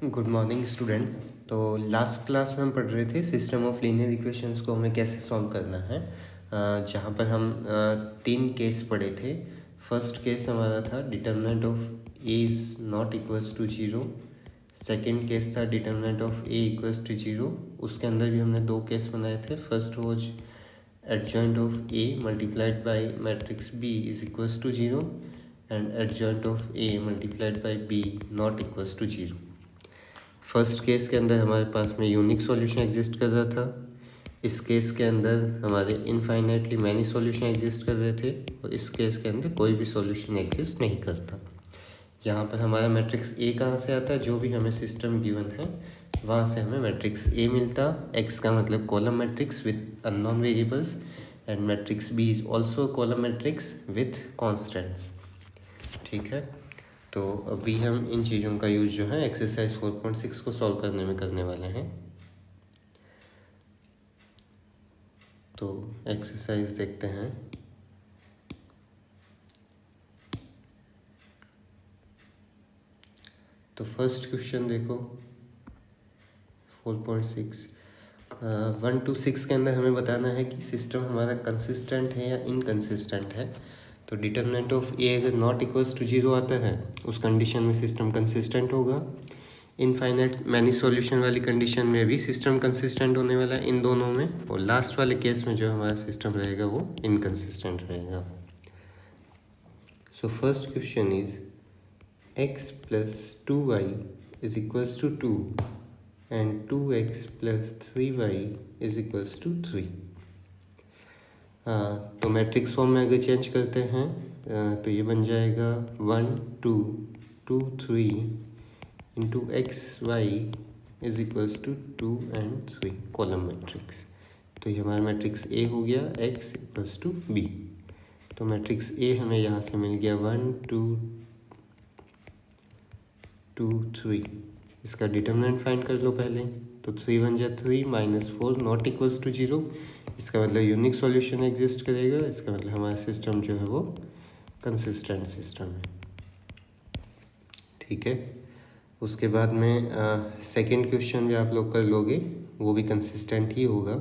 Good morning students. तो last class में हम पढ़ रहे थे सिस्टम ऑफ लीनियर इक्वेशंस को हमें कैसे सॉल्व करना है, जहाँ पर हम तीन केस पढ़े थे। फर्स्ट केस हमारा था determinant of A is not equals to zero. Second case था determinant of A equals to zero. उसके अंदर भी हमने दो केस बनाए थे। First was adjoint of A multiplied by matrix B is equals to 0 and adjoint of A multiplied by B not equals to 0। First case के अंदर हमारे पास में यूनिक सॉल्यूशन एग्जिस्ट कर रहा था। इस केस के अंदर हमारे इनफाइनाइटली मैनी सॉल्यूशन एग्जिस्ट कर रहे थे और इस केस के अंदर कोई भी सॉल्यूशन एग्जिस्ट नहीं करता। यहाँ पर हमारा मैट्रिक्स ए कहाँ से आता है, जो भी हमें सिस्टम गिवन है वहाँ से हमें मैट्रिक्स ए मिलता। एक्स का मतलब column matrix with unknown variables and matrix B is also column matrix with constants. ठीक है, तो अभी हम इन चीज़ों का यूज़ जो है एक्सरसाइज 4.6 को सॉल्व करने में करने वाले हैं। तो एक्सरसाइज देखते हैं। तो फर्स्ट क्वेश्चन देखो 4.6 1 to 6 के अंदर हमें बताना है कि सिस्टम हमारा कंसिस्टेंट है या इनकंसिस्टेंट है। तो डिटर्मिनेंट ऑफ ए अगर नॉट इक्वल्स टू जीरो आता है उस कंडीशन में सिस्टम कंसिस्टेंट होगा। इनफाइनाइट मैनी सॉल्यूशन वाली कंडीशन में भी सिस्टम कंसिस्टेंट होने वाला है इन दोनों में, और लास्ट वाले केस में जो हमारा सिस्टम रहेगा वो इनकंसिस्टेंट रहेगा। So first question is x plus 2y is equals to 2 and 2x plus 3y is equals to 3। तो मैट्रिक्स फॉर्म में अगर चेंज करते हैं तो ये बन जाएगा 1 2 2 3 into X Y is equals to 2 and 3 column matrix. तो ये हमारा मैट्रिक्स ए हो गया, एक्स इक्वल्स टू बी। तो मैट्रिक्स ए हमें यहाँ से मिल गया 1 2 2 3। इसका डिटर्मिनेंट फाइंड कर लो पहले। तो 3 1 जा 3 -4 नॉट इक्वल्स टू 0। इसका मतलब यूनिक सॉल्यूशन एग्जिस्ट करेगा। इसका मतलब हमारा सिस्टम जो है वो कंसिस्टेंट सिस्टम है। ठीक है, उसके बाद में सेकंड क्वेश्चन भी आप लोग कर लोगे, वो भी कंसिस्टेंट ही होगा।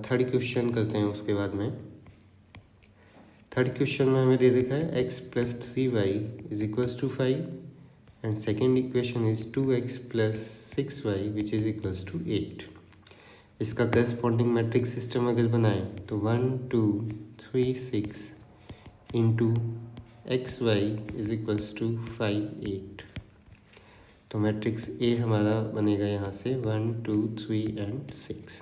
थर्ड क्वेश्चन करते हैं उसके बाद में। थर्ड क्वेश्चन में हमें दे रखा है x plus 3y is equals to 5 and second equation is 2x plus 6y which is equals to 8। इसका करस्पॉन्डिंग मैट्रिक्स सिस्टम अगर बनाए तो 1 2 3 6 into X Y is equals to 5 8। तो मैट्रिक्स ए हमारा बनेगा यहाँ से 1 2 3 and 6।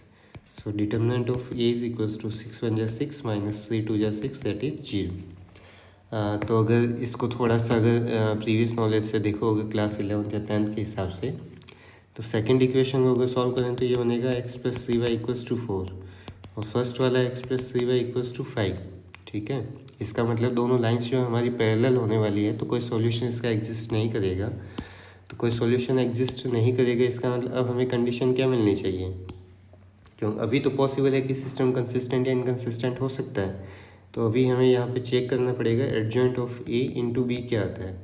So determinant of A is equals to 6 1 जा 6 -3 2 जा 6 दैट इज 0। तो अगर इसको थोड़ा सा अगर प्रीवियस नॉलेज से देखो, अगर क्लास 11th या 10th के हिसाब से, तो सेकंड इक्वेशन को अगर सॉल्व करें तो ये बनेगा x plus 3y equals to 4 और फर्स्ट वाला x plus 3y equals to 5। ठीक है, इसका मतलब दोनों लाइंस जो हमारी पैरेलल होने वाली है तो कोई सॉल्यूशन इसका एग्जिस्ट नहीं करेगा। तो कोई सॉल्यूशन एग्जिस्ट नहीं करेगा, इसका मतलब अब हमें कंडीशन क्या मिलनी चाहिए? क्यों अभी तो पॉसिबल है कि सिस्टम कंसिस्टेंट या इनकंसिस्टेंट हो सकता है। तो अभी हमें यहाँ पे चेक करना पड़ेगा adjoint of A into B क्या आता है।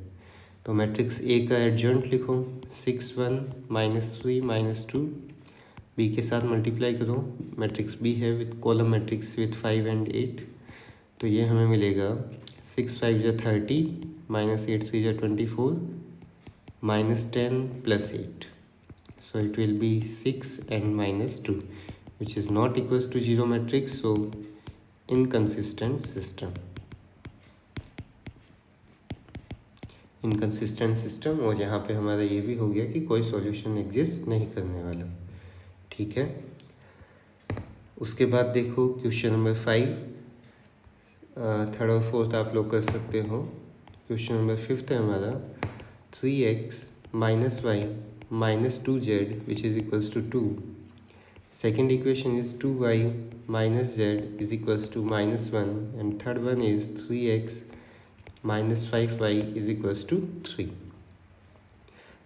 तो मैट्रिक्स ए का एडजॉइंट लिखो 6 1 -3 -2, बी के साथ मल्टीप्लाई करो। मैट्रिक्स बी है with column matrix with 5 and 8। तो ये हमें मिलेगा 6 5 जा 30 -8 3 जा 24 -10 + 8। So it will be 6 and -2 which is not equals to 0 matrix, so inconsistent system। Inconsistent system, और यहाँ पे हमारा ये भी हो गया कि कोई सॉल्यूशन एग्जिस्ट नहीं करने वाला। ठीक है, उसके बाद देखो क्वेश्चन नंबर 5। थर्ड और फोर्थ आप लोग कर सकते हो। क्वेश्चन नंबर 5 है हमारा 3x - y - 2z which is equals to 2। Second equation is 2y - z is equals to -1 and third one is 3x -5y is equals to 3।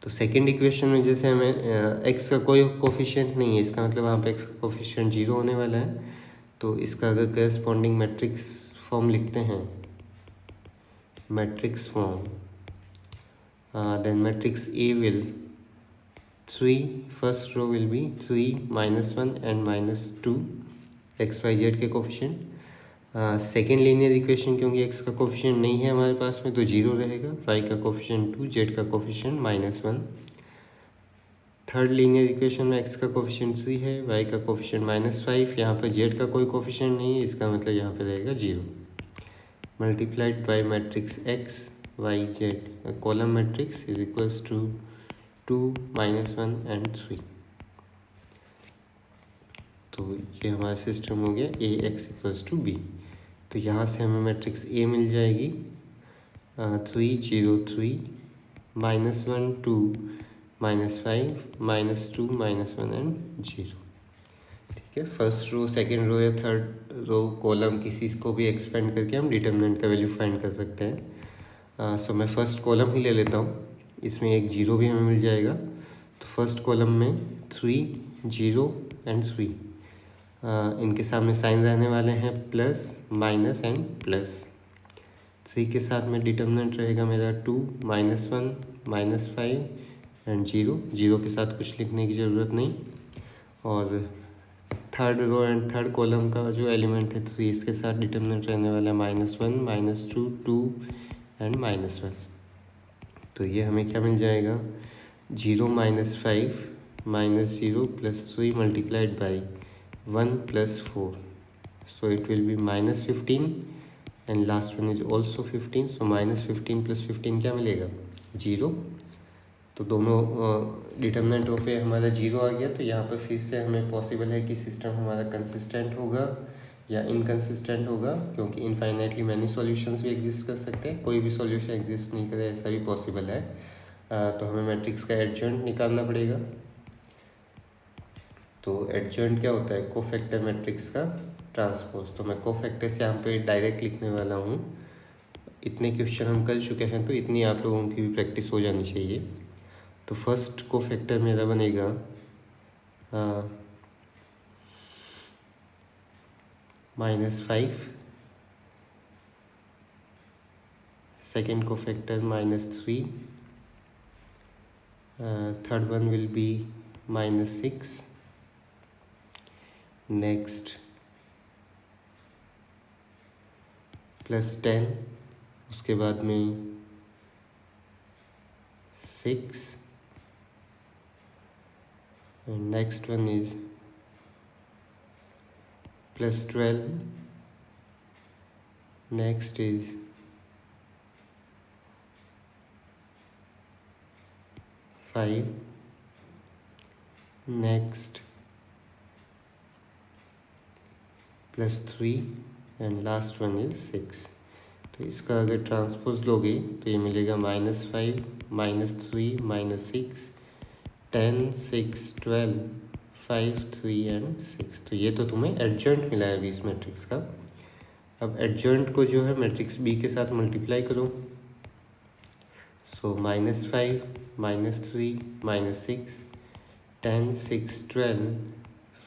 तो सेकेंड इक्वेशन में जैसे हमें x का कोई कोफिशिएंट नहीं है, इसका मतलब वहाँ पे x का कोफिशिएंट 0 होने वाला है। तो इसका अगर करस्पॉन्डिंग मैट्रिक्स फॉर्म लिखते हैं, matrix form, then matrix A will 3 first row will be 3 -1 and -2 x Y z के कोफिशिएंट। सेकेंड लीनियर इक्वेशन क्योंकि एक्स का कोफिशिएंट नहीं है हमारे पास में तो जीरो रहेगा, वाई का कोफिशिएंट 2, जेड का कोफिशिएंट -1। थर्ड लीनियर इक्वेशन में एक्स का कोफिशिएंट 3 है, वाई का कोफिशिएंट -5, यहाँ पर जेड का कोई कोफिशिएंट नहीं है, इसका मतलब यहाँ पे रहेगा 0 multiplied by matrix X Y Z column matrix is equals to 2 -1 and 3। तो ये हमारा सिस्टम हो गया A X equals to B. तो यहाँ से हमें मैट्रिक्स ए मिल जाएगी 3 0 3 -1 2 -5 -2 -1 एंड 0। ठीक है, फर्स्ट रो सेकंड रो या थर्ड रो कॉलम किसी को भी एक्सपेंड करके हम डिटर्मिनेंट का वैल्यू फाइंड कर सकते हैं। सो मैं फर्स्ट कॉलम ही ले लेता हूँ, इसमें एक जीरो भी हमें मिल जाएगा। तो फर्स्ट कॉलम में 3 0 एंड 3, इनके सामने साइन रहने वाले हैं प्लस माइनस एंड प्लस। 3 के साथ में डिटर्मिनेंट रहेगा मेरा 2 -1 -5 एंड 0। 0 के साथ कुछ लिखने की ज़रूरत नहीं। और third row and third column का जो एलिमेंट है 3, इसके साथ डिटर्मिनेंट रहने वाला है -1 -2 2 एंड -1। तो ये हमें क्या मिल जाएगा 0 -5 -0 + 3 multiplied by 1 + 4, so it will be -15 and last one is also 15, so -15 + 15 क्या मिलेगा 0। तो दोनों डिटर्मिनेंट ऑफ ए हमारा 0 आ गया। तो यहाँ पर फिर से हमें पॉसिबल है कि सिस्टम हमारा कंसिस्टेंट होगा या इनकंसिस्टेंट होगा, क्योंकि इनफाइनाइटली मैनी सॉल्यूशंस भी एग्जिस्ट कर सकते हैं, कोई भी सॉल्यूशन एग्जिस्ट नहीं करे ऐसा भी पॉसिबल है। तो हमें मैट्रिक्स का एडजॉइंट निकालना पड़ेगा। तो एडजॉइंट क्या होता है कोफैक्टर मैट्रिक्स का ट्रांसपोज। तो मैं कोफैक्टर्स यहाँ पे डायरेक्ट लिखने वाला हूँ। इतने क्वेश्चन हम कर चुके हैं तो इतनी आप लोगों की भी प्रैक्टिस हो जानी चाहिए। तो फर्स्ट कोफैक्टर मेरा बनेगा -5, second cofactor -3, third one will be -6, next +10, उसके बाद में 6 and next one is +12, next is 5, next +3 and last one is 6। तो इसका अगर ट्रांसपोज लोगे तो ये मिलेगा -5 -3 -6 10 6 12 5 3 एंड 6। तो ये तो तुम्हें एडजॉइंट मिला है अभी इस मैट्रिक्स का। अब एडजॉइंट को जो है मैट्रिक्स बी के साथ मल्टीप्लाई करो। सो -5 -3 -6 10 6 12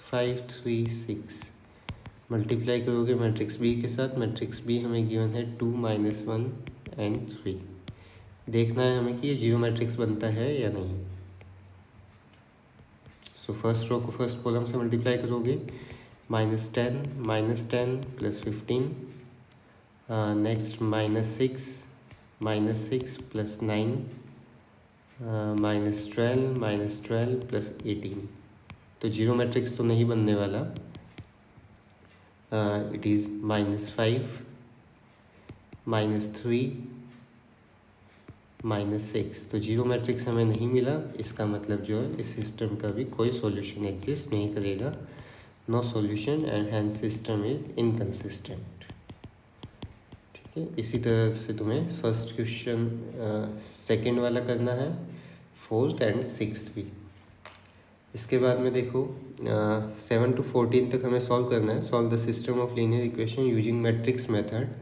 5 3 6 मल्टीप्लाई करोगे मैट्रिक्स बी के साथ। मैट्रिक्स बी हमें गिवन है 2 -1 एंड 3। देखना है हमें कि ये जीरो मैट्रिक्स बनता है या नहीं। सो फर्स्ट रो को फर्स्ट कॉलम से मल्टीप्लाई करोगे -10 -10 + 15, नेक्स्ट -6 -6 + 9, -12 + 18। तो जीरो मैट्रिक्स तो नहीं बनने वाला। It is -5 -3 -6। तो जीरो मैट्रिक्स हमें नहीं मिला, इसका मतलब जो है इस सिस्टम का भी कोई सॉल्यूशन एग्जिस्ट नहीं करेगा। No solution and hence system is inconsistent. ठीक है, इसी तरह से तुम्हें फर्स्ट क्वेश्चन सेकंड वाला करना है, फोर्थ एंड सिक्स्थ भी। इसके बाद में देखो 7 to 14 तक हमें सॉल्व करना है। Solve the system of linear equation using matrix method.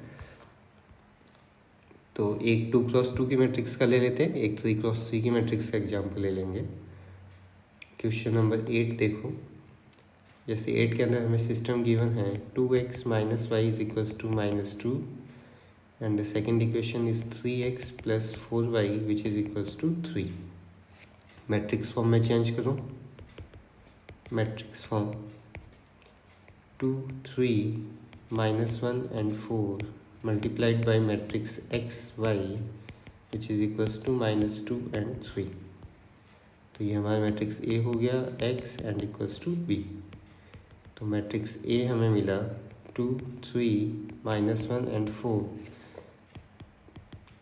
तो एक 2x2 की मैट्रिक्स का ले लेते हैं, एक 3x3 की मैट्रिक्स का एग्जाम्पल ले लेंगे। क्वेश्चन नंबर 8 देखो, जैसे 8 के अंदर हमें सिस्टम गिवन है 2x - y = -2 and the second equation is 3x + 4y which is equals to 3। Matrix form में चेंज करूँ, matrix form 2 3 -1 and 4 multiplied by matrix x y which is equals to -2 and 3। तो ये हमारा matrix A हो गया x and equals to B. तो matrix A हमें मिला 2 3 -1 and 4।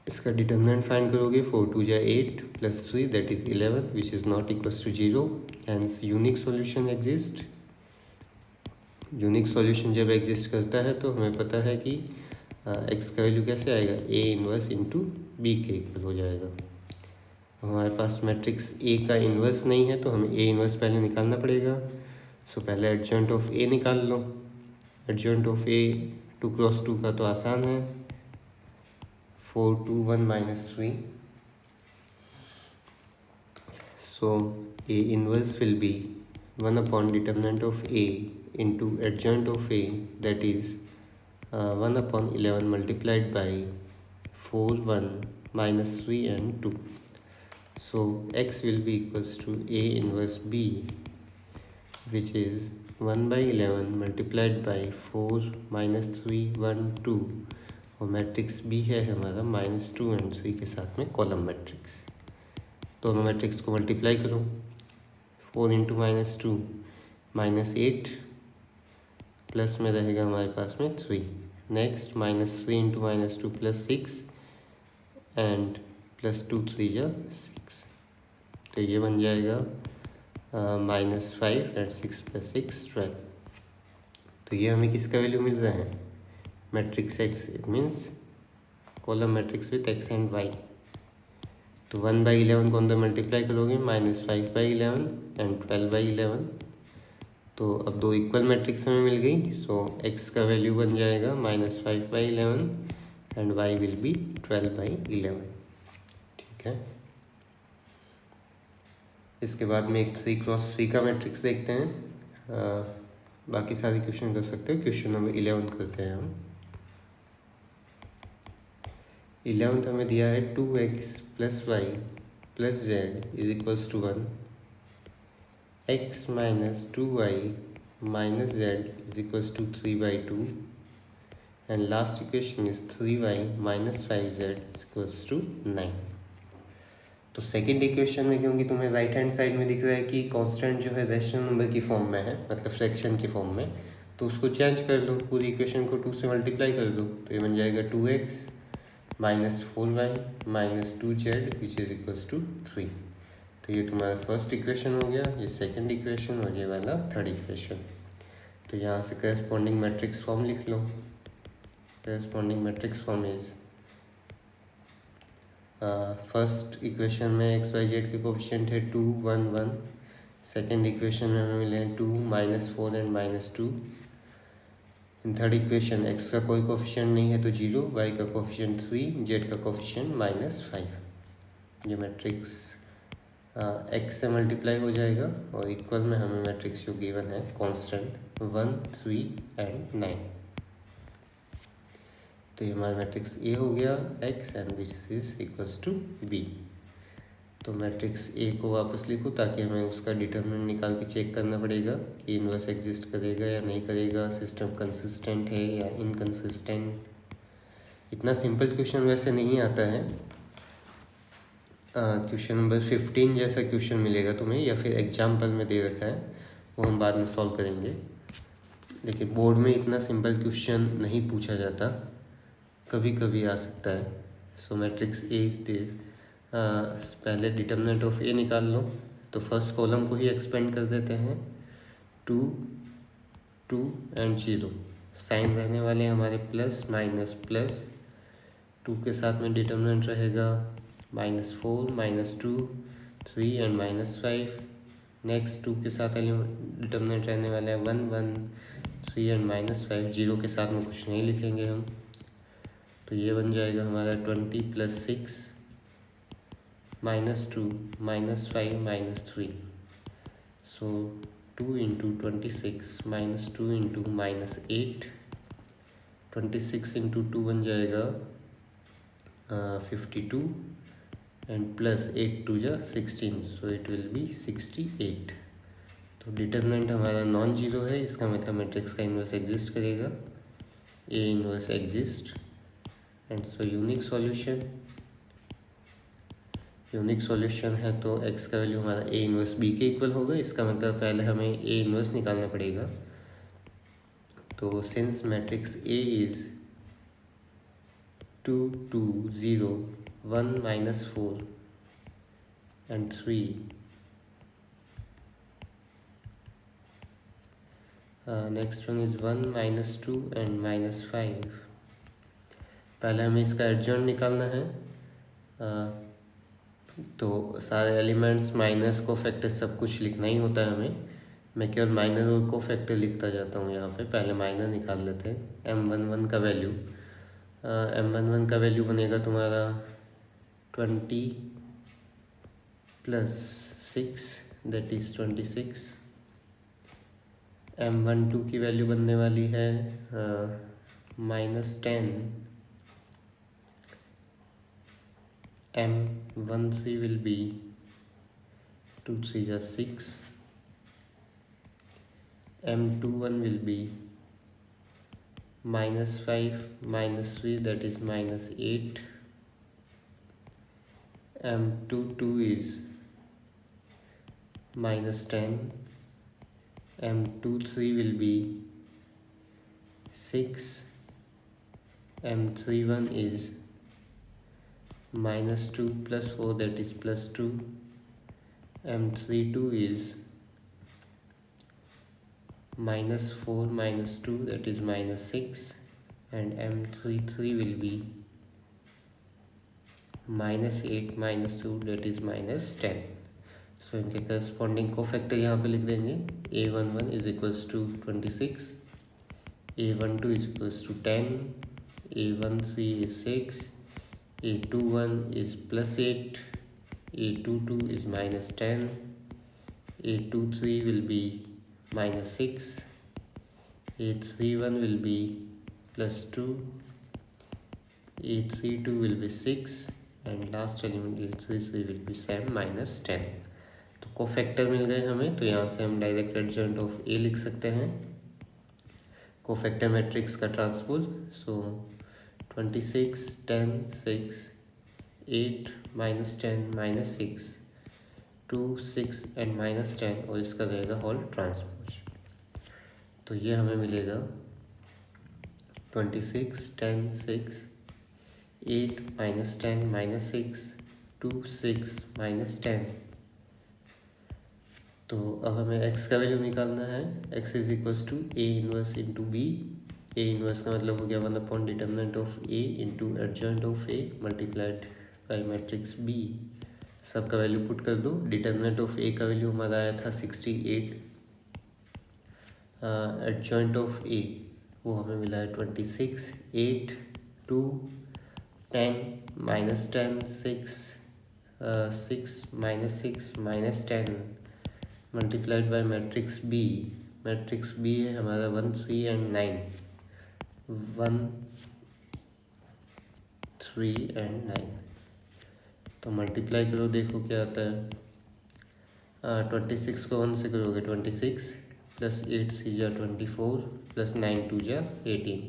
इसका डिटर्मिनेंट फाइंड करोगे, 4 2 जा 8 + 3 that is 11 which is not equals to 0। Hence unique solution exist. Unique solution जब एग्जिस्ट करता है तो हमें पता है कि एक्स का वैल्यू कैसे आएगा, ए इन्वर्स इंटू बी के इक्वल हो जाएगा। हमारे पास मैट्रिक्स ए का इन्वर्स नहीं है तो हमें ए इन्वर्स पहले निकालना पड़ेगा। सो पहले एडजॉइंट ऑफ ए निकाल लो। एडजॉइंट ऑफ ए 2 × 2 का तो आसान है, 4 2 1 -3। सो A inverse will be 1 / determinant of A into adjoint of A, that is 1/11 multiplied by 4 1 -3 and 2। So x will be equals to A inverse B which is 1/11 multiplied by 4 -3 1 2 और matrix B है हमारा -2 and 3 के साथ में column matrix. दोनों matrix को multiply करो, 4 × -2 -8 plus में रहेगा हमारे पास में 3। नेक्स्ट -3 × -2 +6 एंड +2 3 जा 6। तो ये बन जाएगा -5 एंड 6 + 6 12। तो ये हमें किसका वैल्यू मिल रहा है, matrix X. It means column matrix with X and Y. तो 1/11 को अंदर मल्टीप्लाई करोगे, -5/11 एंड 12/11। तो अब दो इक्वल मैट्रिक्स हमें मिल गई। सो x का वैल्यू बन जाएगा -5/11 एंड y विल बी 12/11। ठीक है। इसके बाद में एक 3 × 3 का मैट्रिक्स देखते हैं। बाकी सारे क्वेश्चन कर सकते हो। क्वेश्चन नंबर 11 करते हैं हम। 11 हमें दिया है 2x + y + z = 1, x - 2y - z = 3/2 and last equation is 3y - 5z = 9। तो सेकेंड इक्वेशन में क्योंकि तुम्हें राइट हैंड साइड में दिख रहा है कि कांस्टेंट जो है रेशनल नंबर की फॉर्म में है, मतलब फ्रैक्शन की फॉर्म में, तो उसको चेंज कर लो, पूरी इक्वेशन को 2 से मल्टीप्लाई कर दो। तो ये बन जाएगा 2x - 4y - 2z which is equals to 3। तो ये तुम्हारा फर्स्ट इक्वेशन हो गया, ये सेकंड इक्वेशन और ये वाला थर्ड इक्वेशन। तो यहाँ से करस्पॉन्डिंग मैट्रिक्स फॉर्म लिख लो। Corresponding matrix form is first equation में एक्स वाई जेड के कोफिशिएंट है 2 1 1। सेकंड इक्वेशन में हमें मिले 2 -4 and -2। In third equation x का कोई कोफिशिएंट नहीं है तो 0, वाई का कोफिशिएंट 3, जेड का कोफिशिएंट -5। ये मैट्रिक्स एक्स से मल्टीप्लाई हो जाएगा और इक्वल में हमें मैट्रिक्स जो गिवन है कांस्टेंट 1 3 एंड 9। तो ये हमारा मैट्रिक्स ए हो गया X and this is equals to B. तो मैट्रिक्स ए को वापस लिखो ताकि हमें उसका डिटरमिनेंट निकाल के चेक करना पड़ेगा कि इन्वर्स एग्जिस्ट करेगा या नहीं करेगा, सिस्टम कंसिस्टेंट है या इनकंसिस्टेंट। इतना सिंपल क्वेश्चन वैसे नहीं आता है। क्वेश्चन नंबर 15 जैसा क्वेश्चन मिलेगा तुम्हें या फिर एग्जाम्पल में दे रखा है, वो हम बाद में सॉल्व करेंगे। लेकिन बोर्ड में इतना सिंपल क्वेश्चन नहीं पूछा जाता, कभी कभी आ सकता है। सो मैट्रिक्स ए इज दिस। पहले डिटर्मिनेंट ऑफ ए निकाल लो। तो फर्स्ट कॉलम को ही एक्सपेंड कर देते हैं, 2 2 एंड 0। साइन रहने वाले हमारे प्लस माइनस प्लस, 2 के साथ में डिटर्मिनेंट रहेगा -4 -2 3 एंड -5। नेक्स्ट 2 के साथ डिटर्मिनेंट रहने वाला है 1 1 3 एंड -5। 0 के साथ में कुछ नहीं लिखेंगे हम। तो ये बन जाएगा हमारा 20 + 6 -2 -5 -3। सो 2 × 26 -2 × -8, 26 × 2 बन जाएगा 52 एंड प्लस 8 टू जा 16, सो इट विल बी 68। तो डिटरमिनेंट हमारा नॉन जीरो है, इसका मतलब मैट्रिक्स का इन्वर्स एग्जिस्ट करेगा, A inverse exist. And so unique solution है तो एक्स का वैल्यू हमारा ए इन्वर्स बी के इक्वल होगा। इसका मतलब पहले हमें ए इन्वर्स निकालना पड़ेगा। तो since matrix A is 2 2 0 1 -4 and 3, next one is 1 -2 and -5। पहले हमें इसका एडजॉइंट निकालना है। तो सारे एलिमेंट्स माइनस को फैक्टर सब कुछ लिखना ही होता है हमें। मैं केवल माइनर और को फैक्टर लिखता जाता हूँ यहाँ पे। पहले माइनर निकाल लेते हैं। M11 का वैल्यू M11 का वैल्यू बनेगा तुम्हारा 20 + 6 दैट इज़ 26। M12 की वैल्यू बनने वाली है -10। M13 will be 2 3 is 6। M21 will be -5 -3 that is -8। M22 is -10। M23 will be 6। M31 is -2 + 4 that is +2। M32 is -4 -2 that is -6। and M33 will be -8 -2 that is -10। सो इनके corresponding को factor यहाँ पे लिख देंगे। A11 is equals to 26, A12 is equals to 10, A13 is 6, A21 is +8, A22 is -10, A23 will be -6, A31 will be +2, A32 will be 6 and last element A33 will be 7 -10। तो cofactor मिल गए हमें। तो यहाँ से हम डायरेक्ट एडजॉइंट ऑफ ए लिख सकते हैं, कोफैक्टर मैट्रिक्स का ट्रांसपोज। सो 26 10 6 8 -10 -6 2 6 and -10 और इसका रहेगा होल ट्रांसपोज। तो ये हमें मिलेगा 26 10 6 8 -10 -6 2 6 -10। तो अब हमें x का वैल्यू निकालना है। x is equals to A inverse into B. A inverse का मतलब हो गया 1 determinant of A into adjoint of A multiplied by matrix B। सबका वैल्यू पुट कर दो। डिटरमिनेंट ऑफ A का वैल्यू हमारा आया था 68, एडजॉइंट ऑफ A वो हमें मिला है 26, 8 2 10 -10 6 6 -6 -10 multiplied by matrix B. Matrix B है हमारा 1 3 and 9, 1 3 and 9। तो मल्टीप्लाई करो, देखो क्या आता है। 26 को 1 से करोगे 26 + 8 3 जा 24 + 9 2 जा 18।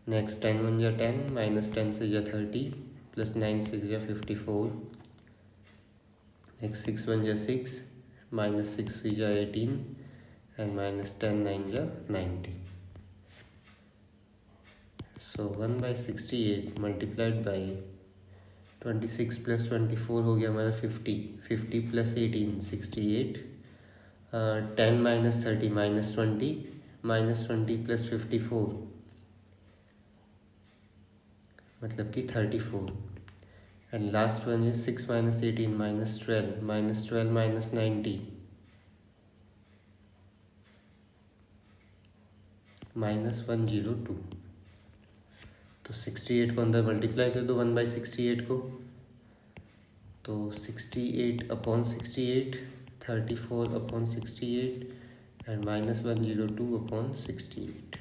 नेक्स्ट 10 1 जा 10 -10 से जा 30 + 9 6 जा 54। नेक्स्ट 6 1 जा 6 -6 3 जा 18 and -10 9 जा 90। सो 1/68 मल्टीप्लाइड बाई 26 + 24 हो गया हमारा 50, 50 + 18 68, 10 - 30 -20 -20 + 54 मतलब कि 34। And last one is 6 - 18 -12 -12 -90 -102। तो 68 को अंदर मल्टीप्लाई कर दो 1/68 को। तो 68/68 34/68 एंड -102/68।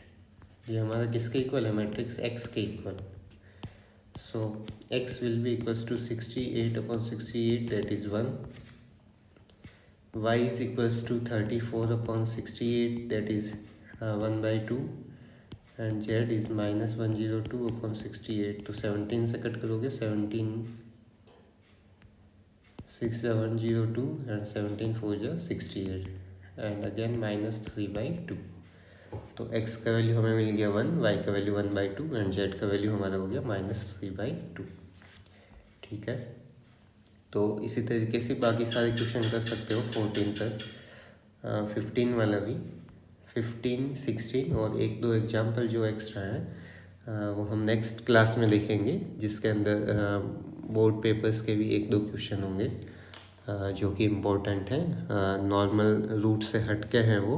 ये हमारा किसके इक्वल है? मैट्रिक्स एक्स के equal. So x will be equals to 68 upon 68, that is 1. Y is equals to 34 upon 68, that is 1 by 2. And z is -102 upon 68. तो 17 से कट करोगे, 17 6702 एंड 17 4 जा 68 एंड अगेन -3/2. तो x का वैल्यू हमें मिल गया 1, y का वैल्यू 1/2 एंड z का वैल्यू हमारा हो गया -3/2. ठीक है, तो इसी तरीके से बाकी सारे क्वेश्चन कर सकते हो 14 तक. 15 वाला भी, 15, 16 और एक दो एग्जाम्पल जो एक्स्ट्रा हैं वो हम नेक्स्ट क्लास में देखेंगे, जिसके अंदर बोर्ड पेपर्स के भी एक दो क्वेश्चन होंगे जो कि इम्पोर्टेंट हैं, नॉर्मल रूट से हटके हैं वो,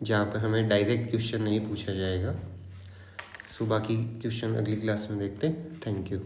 जहाँ पर हमें डायरेक्ट क्वेश्चन नहीं पूछा जाएगा. सो बाकी क्वेश्चन अगली क्लास में देखते हैं. Thank you.